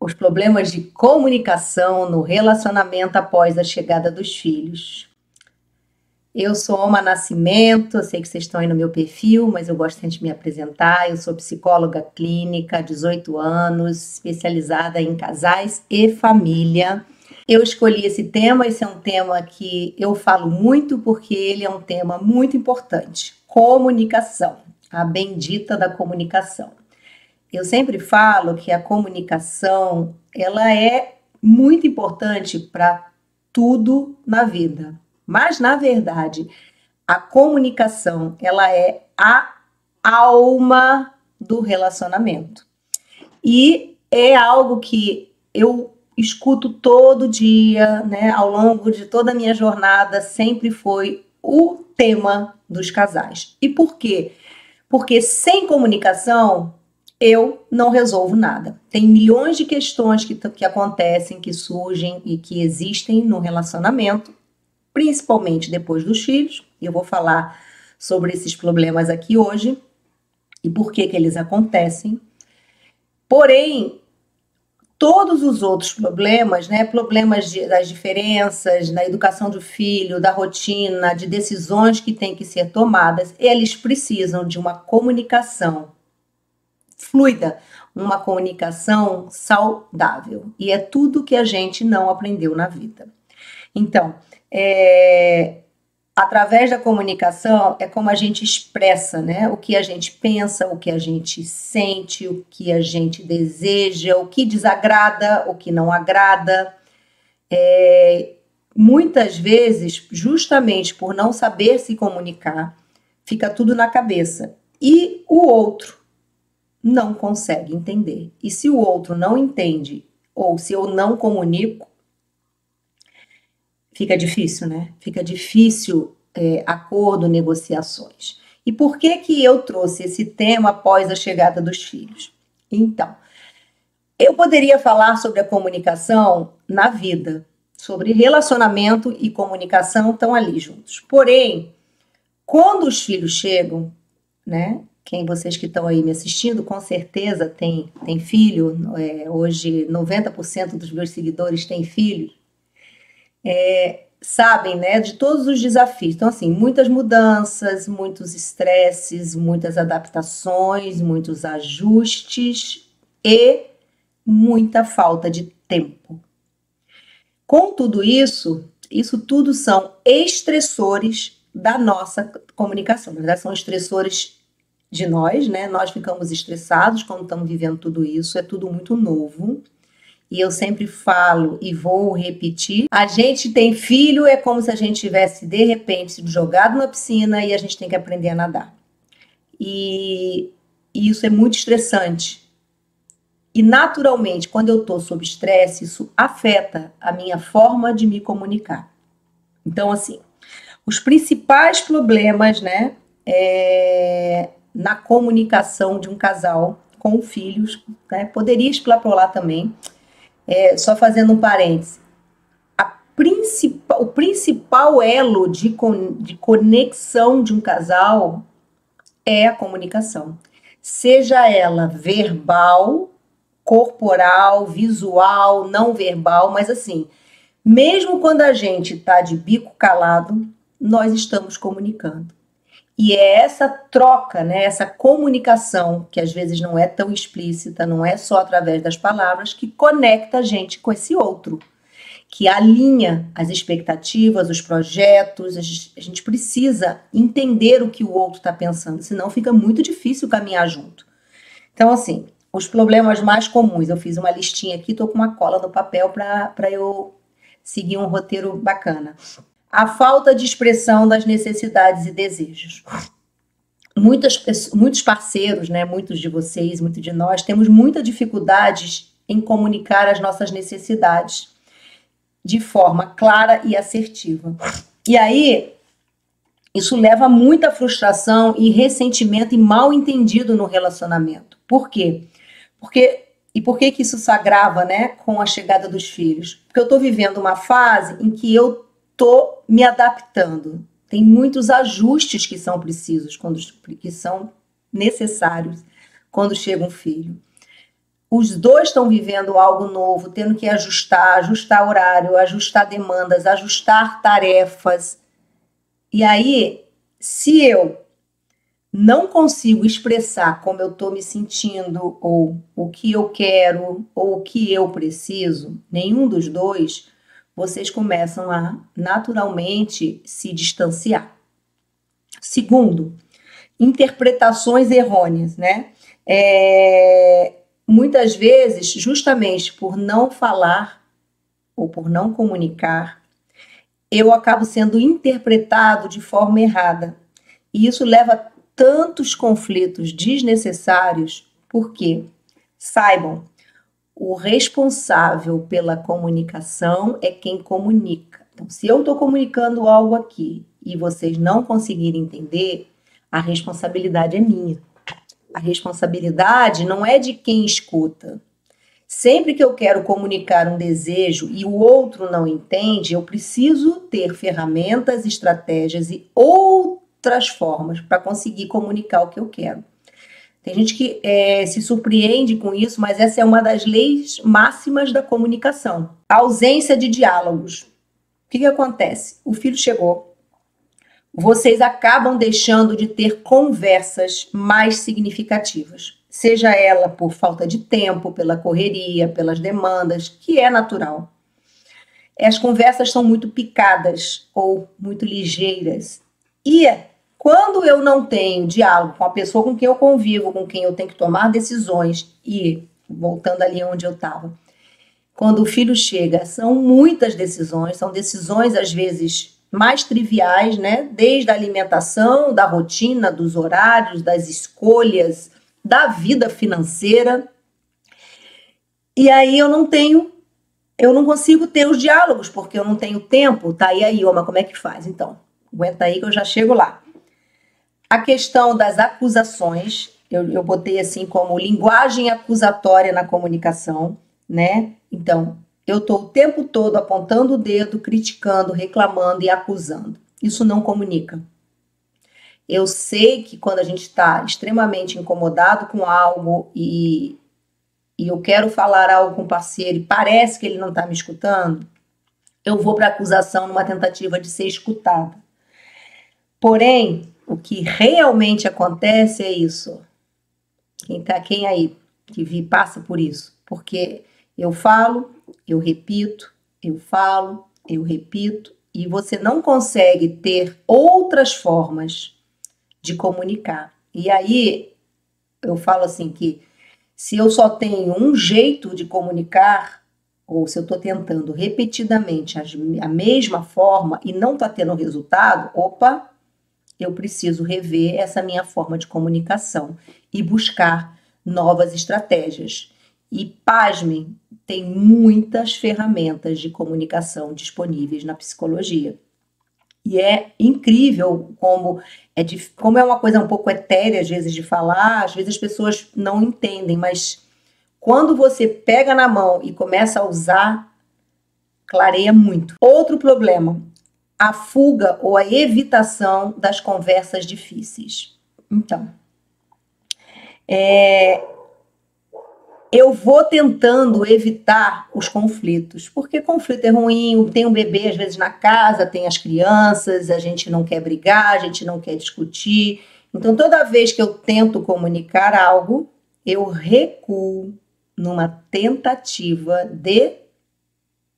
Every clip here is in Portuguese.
os problemas de comunicação no relacionamento após a chegada dos filhos. Eu sou Oma Nascimento, eu sei que vocês estão aí no meu perfil, mas eu gosto sempre de me apresentar. Eu sou psicóloga clínica, 18 anos, especializada em casais e família. Eu escolhi esse tema é um tema que eu falo muito porque ele é um tema muito importante. Comunicação, a bendita da comunicação. Eu sempre falo que a comunicação, ela é muito importante para tudo na vida. Mas, na verdade, a comunicação, ela é a alma do relacionamento. E é algo que eu escuto todo dia, né? Ao longo de toda a minha jornada, sempre foi o tema dos casais. E por quê? Porque sem comunicação, eu não resolvo nada. Tem milhões de questões que acontecem, que surgem e que existem no relacionamento, principalmente depois dos filhos. Eu vou falar sobre esses problemas aqui hoje e por que eles acontecem. Porém, todos os outros problemas, né, problemas das diferenças, da educação do filho, da rotina, de decisões que têm que ser tomadas, eles precisam de uma comunicação fluida, uma comunicação saudável. E é tudo que a gente não aprendeu na vida. Então, através da comunicação é como a gente expressa, né? O que a gente pensa, o que a gente sente, o que a gente deseja, o que desagrada, o que não agrada. Muitas vezes, justamente por não saber se comunicar, fica tudo na cabeça. E o outro não consegue entender. E se o outro não entende, ou se eu não comunico, fica difícil, né? Fica difícil acordo, negociações. E por que eu trouxe esse tema após a chegada dos filhos? Então, eu poderia falar sobre a comunicação na vida, sobre relacionamento e comunicação estão ali juntos. Porém, quando os filhos chegam, né? Quem vocês que estão aí me assistindo, com certeza tem filho. Hoje, 90% dos meus seguidores têm filhos. Sabem, né, de todos os desafios. Então, assim, muitas mudanças, muitos estresses, muitas adaptações, muitos ajustes e muita falta de tempo. Com tudo isso tudo são estressores da nossa comunicação. Na verdade, são estressores de nós, né? Nós ficamos estressados quando estamos vivendo tudo isso, é tudo muito novo. E eu sempre falo e vou repetir, a gente tem filho, é como se a gente tivesse, de repente, sido jogado na piscina e a gente tem que aprender a nadar. E isso é muito estressante. E, naturalmente, quando eu estou sob estresse, isso afeta a minha forma de me comunicar. Então, assim, os principais problemas, né, na comunicação de um casal com filhos, né, poderia extrapolar também, só fazendo um parêntese, o principal elo de conexão de um casal é a comunicação. Seja ela verbal, corporal, visual, não verbal, mas assim, mesmo quando a gente está de bico calado, nós estamos comunicando. E é essa troca, né, essa comunicação, que às vezes não é tão explícita, não é só através das palavras, que conecta a gente com esse outro, que alinha as expectativas, os projetos. A gente precisa entender o que o outro está pensando, senão fica muito difícil caminhar junto. Então, assim, os problemas mais comuns, eu fiz uma listinha aqui, estou com uma cola no papel para eu seguir um roteiro bacana. A falta de expressão das necessidades e desejos. Muitos parceiros, né, muitos de vocês, muitos de nós, temos muita dificuldade em comunicar as nossas necessidades de forma clara e assertiva. E aí, isso leva a muita frustração e ressentimento e mal entendido no relacionamento. Por quê? Por que isso se agrava, né, com a chegada dos filhos? Porque eu estou vivendo uma fase em que eu estou me adaptando. Tem muitos ajustes que são precisos, que são necessários quando chega um filho. os dois estão vivendo algo novo, tendo que ajustar horário, ajustar demandas, ajustar tarefas. E aí, se eu não consigo expressar como eu estou me sentindo, ou o que eu quero, ou o que eu preciso, nenhum dos dois, vocês começam a naturalmente se distanciar. Segundo, interpretações errôneas, né? Muitas vezes, justamente por não falar ou por não comunicar, eu acabo sendo interpretado de forma errada. E isso leva a tantos conflitos desnecessários, porque, saibam, o responsável pela comunicação é quem comunica. Então, se eu estou comunicando algo aqui e vocês não conseguirem entender, a responsabilidade é minha. A responsabilidade não é de quem escuta. Sempre que eu quero comunicar um desejo e o outro não entende, eu preciso ter ferramentas, estratégias e outras formas para conseguir comunicar o que eu quero. Tem gente que se surpreende com isso, mas essa é uma das leis máximas da comunicação. A ausência de diálogos. O que acontece? O filho chegou. Vocês acabam deixando de ter conversas mais significativas. Seja ela por falta de tempo, pela correria, pelas demandas, que é natural. As conversas são muito picadas ou muito ligeiras. E quando eu não tenho diálogo com a pessoa com quem eu convivo, com quem eu tenho que tomar decisões, e voltando ali onde eu estava, quando o filho chega, são muitas decisões, são decisões às vezes mais triviais, né? Desde a alimentação, da rotina, dos horários, das escolhas, da vida financeira. E aí eu não consigo ter os diálogos, porque eu não tenho tempo. Tá, e aí, mas como é que faz? Então, aguenta aí que eu já chego lá. A questão das acusações, eu botei assim como linguagem acusatória na comunicação, né? Então, eu estou o tempo todo apontando o dedo, criticando, reclamando e acusando. Isso não comunica. Eu sei que quando a gente está extremamente incomodado com algo e eu quero falar algo com o parceiro e parece que ele não está me escutando, eu vou para a acusação numa tentativa de ser escutada. Porém, o que realmente acontece é isso. Quem aí que passa por isso? Porque eu falo, eu repito, eu falo, eu repito, e você não consegue ter outras formas de comunicar. E aí, eu falo assim que se eu só tenho um jeito de comunicar, ou se eu estou tentando repetidamente a mesma forma e não está tendo resultado, eu preciso rever essa minha forma de comunicação e buscar novas estratégias. E, pasmem, tem muitas ferramentas de comunicação disponíveis na psicologia. E é incrível como é uma coisa um pouco etérea, às vezes, de falar, às vezes as pessoas não entendem, mas quando você pega na mão e começa a usar, clareia muito. Outro problema, a fuga ou a evitação das conversas difíceis. Então, eu vou tentando evitar os conflitos, porque conflito é ruim, tem um bebê às vezes na casa, tem as crianças, a gente não quer brigar, a gente não quer discutir. Então, toda vez que eu tento comunicar algo, eu recuo numa tentativa de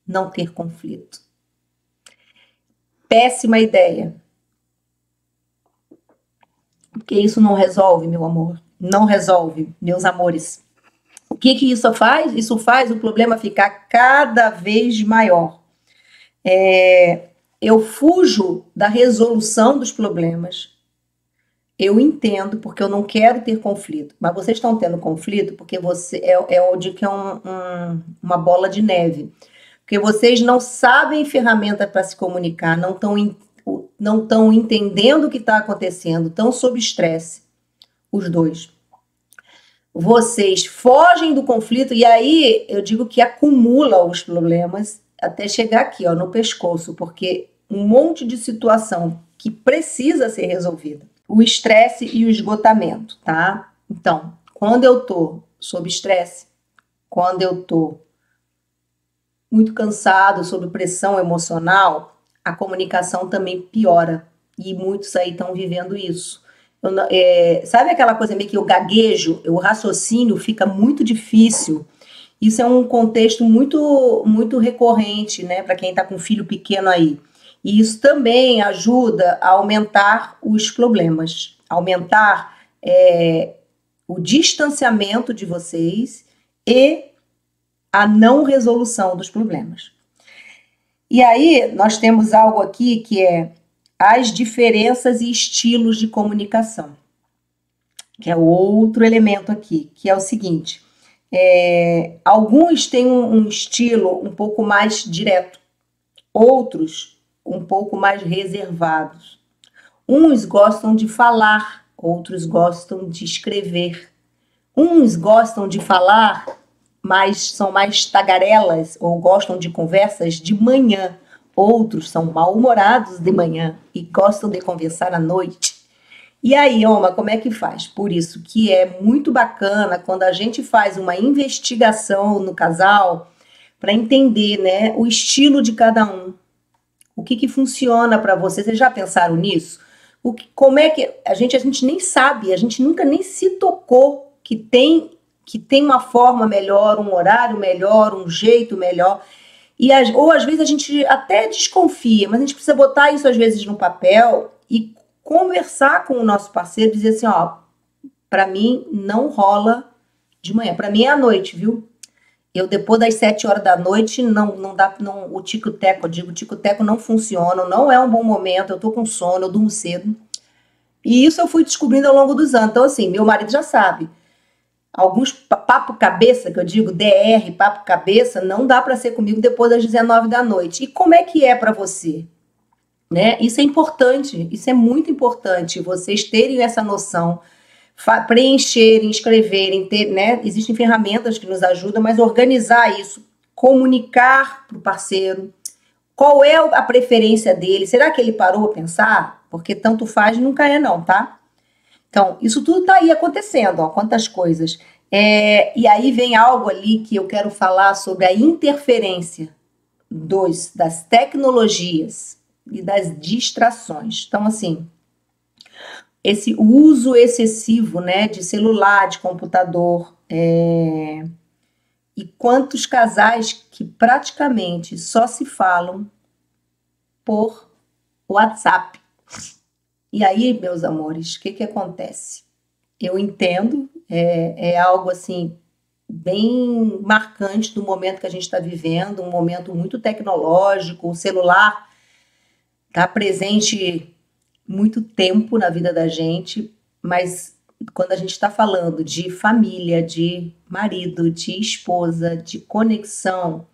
não ter conflito. Péssima ideia. Porque isso não resolve, meu amor. Não resolve, meus amores. O que isso faz? Isso faz o problema ficar cada vez maior. Eu fujo da resolução dos problemas. Eu entendo, porque eu não quero ter conflito. Mas vocês estão tendo conflito porque uma bola de neve. Porque vocês não sabem ferramenta para se comunicar, não estão entendendo o que está acontecendo, estão sob estresse, os dois. Vocês fogem do conflito e aí eu digo que acumula os problemas até chegar aqui, no pescoço, porque um monte de situação que precisa ser resolvida. O estresse e o esgotamento, tá? Então, quando eu tô sob estresse, quando eu tô muito cansado, sob pressão emocional, a comunicação também piora. E muitos aí estão vivendo isso. Sabe aquela coisa meio que eu gaguejo, o raciocínio fica muito difícil. Isso é um contexto muito recorrente, né, para quem está com filho pequeno aí. E isso também ajuda a aumentar os problemas, aumentar o distanciamento de vocês e a não resolução dos problemas. E aí nós temos algo aqui que é as diferenças e estilos de comunicação, que é outro elemento aqui, que é o seguinte: alguns têm um estilo um pouco mais direto, outros um pouco mais reservados. Uns gostam de falar, outros gostam de escrever. Uns gostam de falar, mas são mais tagarelas ou gostam de conversas de manhã. Outros são mal-humorados de manhã e gostam de conversar à noite. E aí, Oma, como é que faz? Por isso que é muito bacana quando a gente faz uma investigação no casal para entender, né, o estilo de cada um. O que funciona para você? Vocês já pensaram nisso? Como é que a gente nem sabe, a gente nunca nem se tocou que tem uma forma melhor, um horário melhor, um jeito melhor. Ou às vezes a gente até desconfia, mas a gente precisa botar isso às vezes no papel e conversar com o nosso parceiro, dizer assim, ó, para mim não rola de manhã, para mim é à noite, viu? Eu depois das 7 horas da noite não dá, o tico-teco, o tico-teco não funciona, não é um bom momento, eu tô com sono, eu durmo cedo. E isso eu fui descobrindo ao longo dos anos. Então assim, meu marido já sabe. Alguns papo cabeça, que eu digo DR, papo cabeça, não dá para ser comigo depois das 19 da noite. E como é que é para você? Né? Isso é importante, isso é muito importante, vocês terem essa noção, preencherem, escreverem, né? Existem ferramentas que nos ajudam, mas organizar isso, comunicar para o parceiro, qual é a preferência dele, será que ele parou a pensar? Porque tanto faz nunca é não, tá? Então, isso tudo está aí acontecendo, ó, quantas coisas. E aí vem algo ali que eu quero falar sobre a interferência das tecnologias e das distrações. Então, assim, esse uso excessivo, né, de celular, de computador, e quantos casais que praticamente só se falam por WhatsApp. E aí, meus amores, o que acontece? Eu entendo, é algo assim bem marcante do momento que a gente está vivendo, um momento muito tecnológico, o celular está presente muito tempo na vida da gente, mas quando a gente está falando de família, de marido, de esposa, de conexão,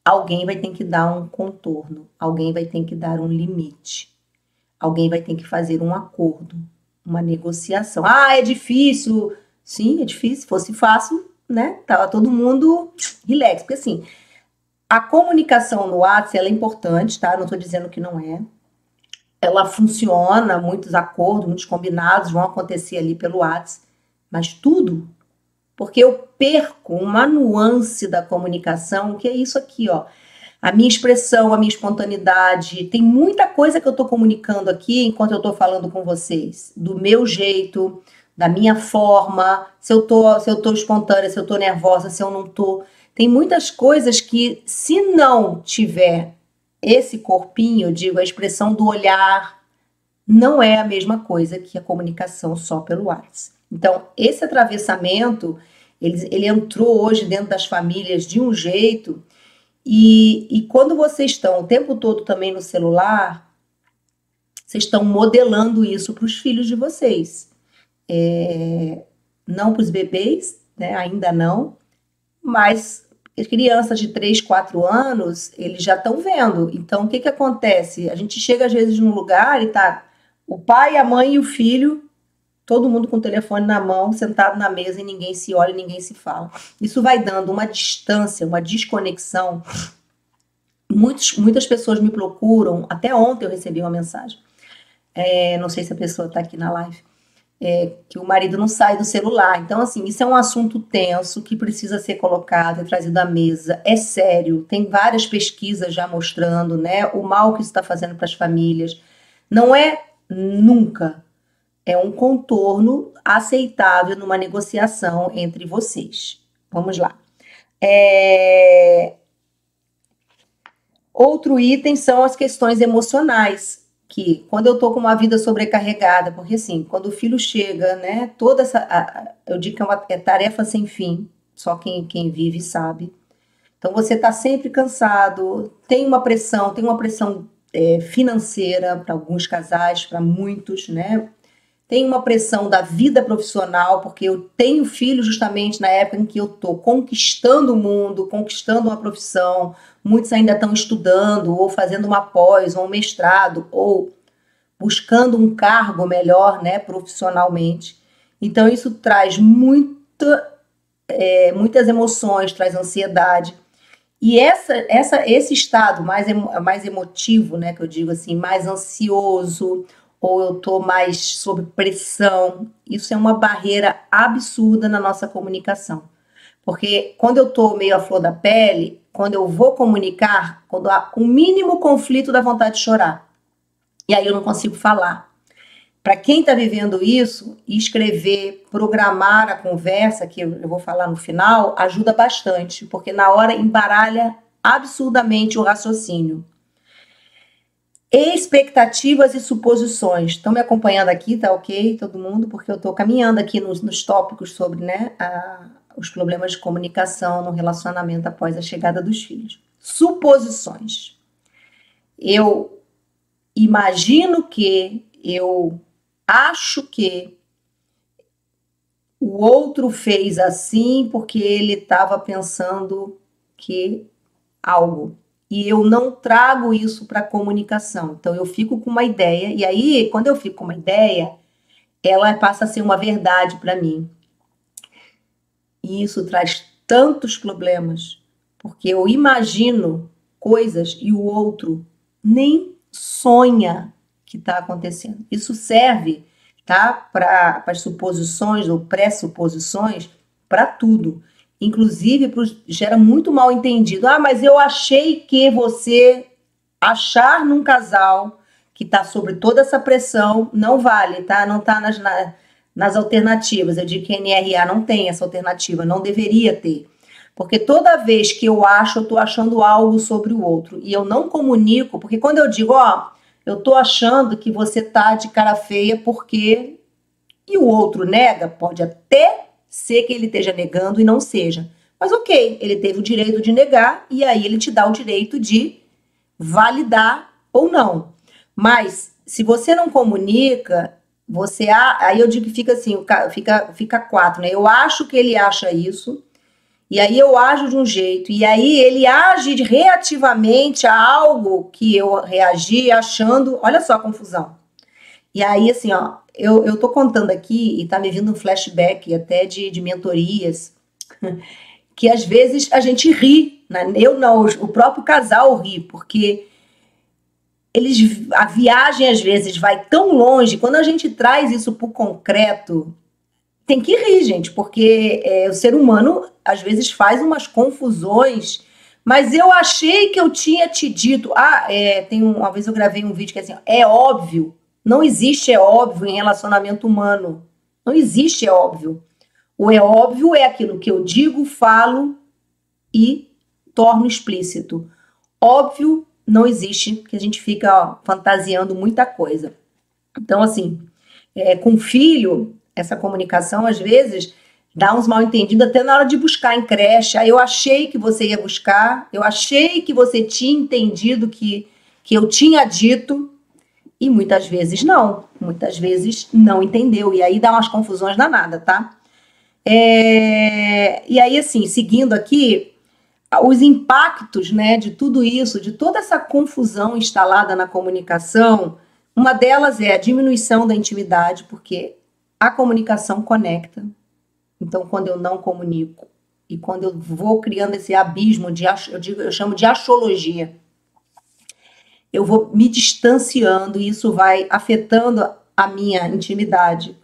alguém vai ter que dar um contorno, alguém vai ter que dar um limite, alguém vai ter que fazer um acordo, uma negociação. Ah, é difícil. Sim, é difícil. Se fosse fácil, né? Tava todo mundo relax. Porque assim, a comunicação no WhatsApp, ela é importante, tá? Não estou dizendo que não é. Ela funciona, muitos acordos, muitos combinados vão acontecer ali pelo WhatsApp, mas tudo porque eu perco uma nuance da comunicação, que é isso aqui, ó. A minha expressão, a minha espontaneidade, tem muita coisa que eu estou comunicando aqui enquanto eu estou falando com vocês, do meu jeito, da minha forma, se eu tô espontânea, se eu tô nervosa, se eu não tô. Tem muitas coisas que, se não tiver esse corpinho, eu digo, a expressão do olhar, não é a mesma coisa que a comunicação só pelo WhatsApp. Então, esse atravessamento, ele entrou hoje dentro das famílias de um jeito. E quando vocês estão o tempo todo também no celular, vocês estão modelando isso para os filhos de vocês. Não para os bebês, né, ainda não, mas as crianças de 3, 4 anos, eles já estão vendo. Então, o que acontece? A gente chega às vezes num lugar e tá o pai, a mãe e o filho, todo mundo com o telefone na mão, sentado na mesa e ninguém se olha, ninguém se fala. Isso vai dando uma distância, uma desconexão. Muitas pessoas me procuram, até ontem eu recebi uma mensagem, não sei se a pessoa está aqui na live, que o marido não sai do celular. Então, assim, isso é um assunto tenso que precisa ser colocado e trazido à mesa. É sério, tem várias pesquisas já mostrando, né, o mal que isso está fazendo para as famílias. Não é nunca, é um contorno aceitável numa negociação entre vocês. Vamos lá. Outro item são as questões emocionais, que quando eu tô com uma vida sobrecarregada, porque assim, quando o filho chega, né, toda essa, eu digo que é tarefa sem fim, só quem vive sabe. Então você tá sempre cansado, tem uma pressão financeira para alguns casais, para muitos, né? Tem uma pressão da vida profissional, porque eu tenho filho justamente na época em que eu estou conquistando o mundo, conquistando uma profissão. Muitos ainda estão estudando, ou fazendo uma pós, ou um mestrado, ou buscando um cargo melhor, né, profissionalmente. Então, isso traz muitas emoções, traz ansiedade. E esse estado mais emotivo, né, que eu digo assim, mais ansioso, ou eu estou mais sob pressão, isso é uma barreira absurda na nossa comunicação. Porque quando eu estou meio à flor da pele, quando eu vou comunicar, quando há um mínimo conflito dá vontade de chorar. E aí eu não consigo falar. Para quem está vivendo isso, escrever, programar a conversa, que eu vou falar no final, ajuda bastante, porque na hora embaralha absurdamente o raciocínio. Expectativas e suposições. Estão me acompanhando aqui, tá ok, todo mundo? Porque eu estou caminhando aqui nos tópicos sobre, né, os problemas de comunicação no relacionamento após a chegada dos filhos. Suposições. Eu imagino que, eu acho que o outro fez assim porque ele estava pensando que algo. E eu não trago isso para a comunicação. Então, eu fico com uma ideia, e aí, quando eu fico com uma ideia, ela passa a ser uma verdade para mim. E isso traz tantos problemas, porque eu imagino coisas e o outro nem sonha que está acontecendo. Isso serve, tá, para as suposições ou pressuposições, para tudo. Inclusive, gera muito mal entendido. Ah, mas eu achei que você achar num casal que está sobre toda essa pressão não vale, tá? Não está nas alternativas. Eu digo que a NRA não tem essa alternativa, não deveria ter. Porque toda vez que eu estou achando algo sobre o outro e eu não comunico, porque quando eu digo, ó, eu estou achando que você tá de cara feia porque... E o outro nega, pode até ser que ele esteja negando e não seja. Mas ok, ele teve o direito de negar e aí ele te dá o direito de validar ou não. Mas se você não comunica, aí eu digo que fica assim, fica quatro, né? Eu acho que ele acha isso, e aí eu ajo de um jeito, e aí ele age reativamente a algo que eu reagi achando, olha só a confusão. E aí, assim, ó, eu tô contando aqui e tá me vindo um flashback até de mentorias, que às vezes a gente ri, né? Eu não, o próprio casal ri, porque a viagem às vezes vai tão longe, quando a gente traz isso pro concreto, tem que rir, gente, porque o ser humano às vezes faz umas confusões, mas eu achei que eu tinha te dito, uma vez eu gravei um vídeo que é assim, é óbvio, não existe é óbvio em relacionamento humano, não existe é óbvio. O é óbvio é aquilo que eu digo, falo e torno explícito. Óbvio não existe, porque a gente fica fantasiando muita coisa. Então, assim, com filho, essa comunicação, às vezes, dá uns mal entendidos até na hora de buscar em creche. Aí eu achei que você ia buscar, eu achei que você tinha entendido que eu tinha dito, e muitas vezes não entendeu. E aí dá umas confusões danadas, tá? E aí, assim, seguindo aqui, os impactos, né, de tudo isso, de toda essa confusão instalada na comunicação, uma delas é a diminuição da intimidade, porque a comunicação conecta. Então, quando eu não comunico e quando eu vou criando esse abismo eu chamo de axologia, eu vou me distanciando e isso vai afetando a minha intimidade.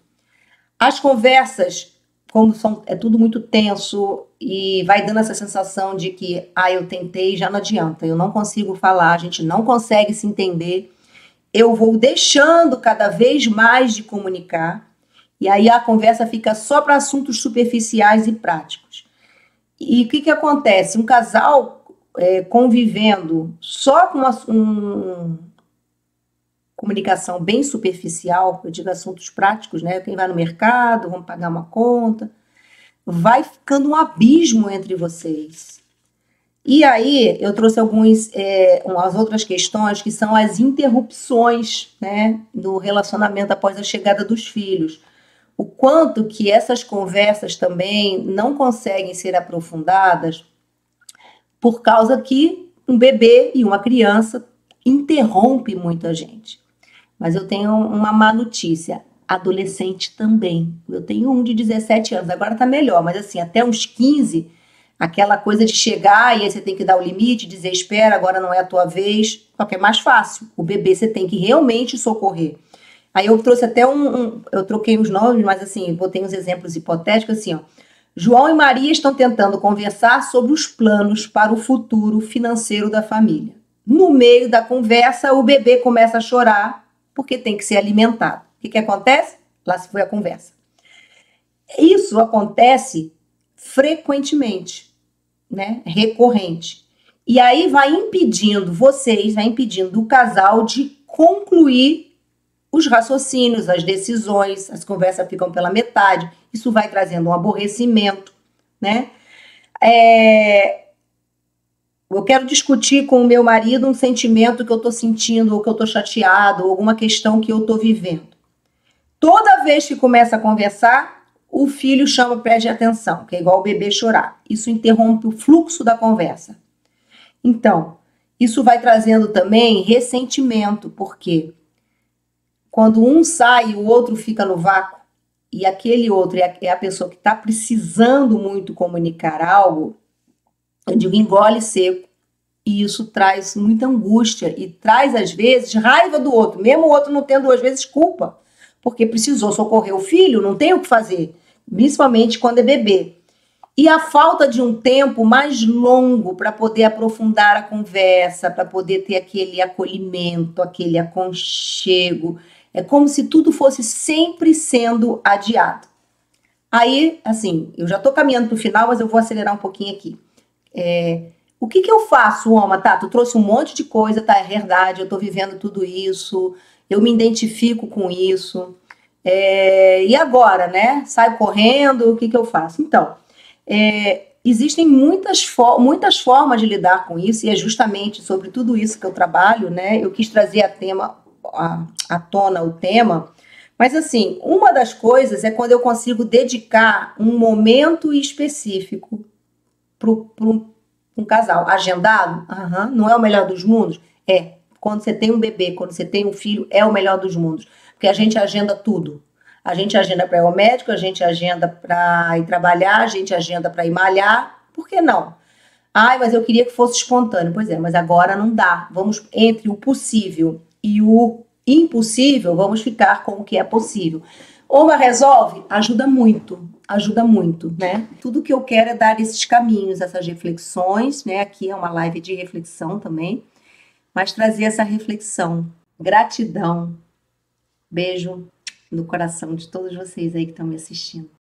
As conversas, como é tudo muito tenso e vai dando essa sensação de que, eu tentei, já não adianta, eu não consigo falar, a gente não consegue se entender, eu vou deixando cada vez mais de comunicar, e aí a conversa fica só para assuntos superficiais e práticos. E o que acontece? Um casal convivendo só com comunicação bem superficial, eu digo assuntos práticos, né? Quem vai no mercado, vamos pagar uma conta, vai ficando um abismo entre vocês. E aí eu trouxe umas outras questões que são as interrupções, né, no relacionamento após a chegada dos filhos. O quanto que essas conversas também não conseguem ser aprofundadas por causa que um bebê e uma criança interrompe muito a gente. Mas eu tenho uma má notícia. Adolescente também. Eu tenho um de 17 anos, agora tá melhor, mas assim, até uns 15, aquela coisa de chegar e aí você tem que dar o limite, dizer espera, agora não é a tua vez, só que é mais fácil. O bebê você tem que realmente socorrer. Aí eu trouxe até eu troquei os nomes, mas assim, botei uns exemplos hipotéticos assim, ó. João e Maria estão tentando conversar sobre os planos para o futuro financeiro da família. No meio da conversa, o bebê começa a chorar porque tem que ser alimentado. O que acontece? Lá se foi a conversa. Isso acontece frequentemente, né? Recorrente. E aí vai impedindo o casal de concluir os raciocínios, as decisões, as conversas ficam pela metade, isso vai trazendo um aborrecimento, né? Eu quero discutir com o meu marido um sentimento que eu estou sentindo, ou que eu estou chateado, ou alguma questão que eu estou vivendo. Toda vez que começa a conversar, o filho chama, preste atenção, que é igual o bebê chorar. Isso interrompe o fluxo da conversa. Então, isso vai trazendo também ressentimento, porque quando um sai e o outro fica no vácuo, e aquele outro é a pessoa que está precisando muito comunicar algo, eu digo engole seco. E isso traz muita angústia e traz, às vezes, raiva do outro, mesmo o outro não tendo, às vezes, culpa, porque precisou socorrer o filho, não tem o que fazer, principalmente quando é bebê. E a falta de um tempo mais longo para poder aprofundar a conversa, para poder ter aquele acolhimento, aquele aconchego. É como se tudo fosse sempre sendo adiado. Aí, assim, eu já estou caminhando para o final, mas eu vou acelerar um pouquinho aqui. O que eu faço, Oma? Tá, tu trouxe um monte de coisa, tá, é verdade, eu estou vivendo tudo isso, eu me identifico com isso. E agora, né? Saio correndo, o que eu faço? Então, existem muitas formas de lidar com isso, e é justamente sobre tudo isso que eu trabalho, né? Eu quis trazer à tona o tema, mas assim, uma das coisas é quando eu consigo dedicar um momento específico para um casal. Agendado? Não é o melhor dos mundos? É. Quando você tem um bebê, quando você tem um filho, é o melhor dos mundos, porque a gente agenda tudo. A gente agenda para ir ao médico, a gente agenda para ir trabalhar, a gente agenda para ir malhar. Por que não? Mas eu queria que fosse espontâneo. Pois é, mas agora não dá. Vamos, entre o possível e o impossível, vamos ficar com o que é possível. Oma resolve? Ajuda muito, né? Tudo que eu quero é dar esses caminhos, essas reflexões, né? Aqui é uma live de reflexão também, mas trazer essa reflexão. Gratidão. Beijo no coração de todos vocês aí que estão me assistindo.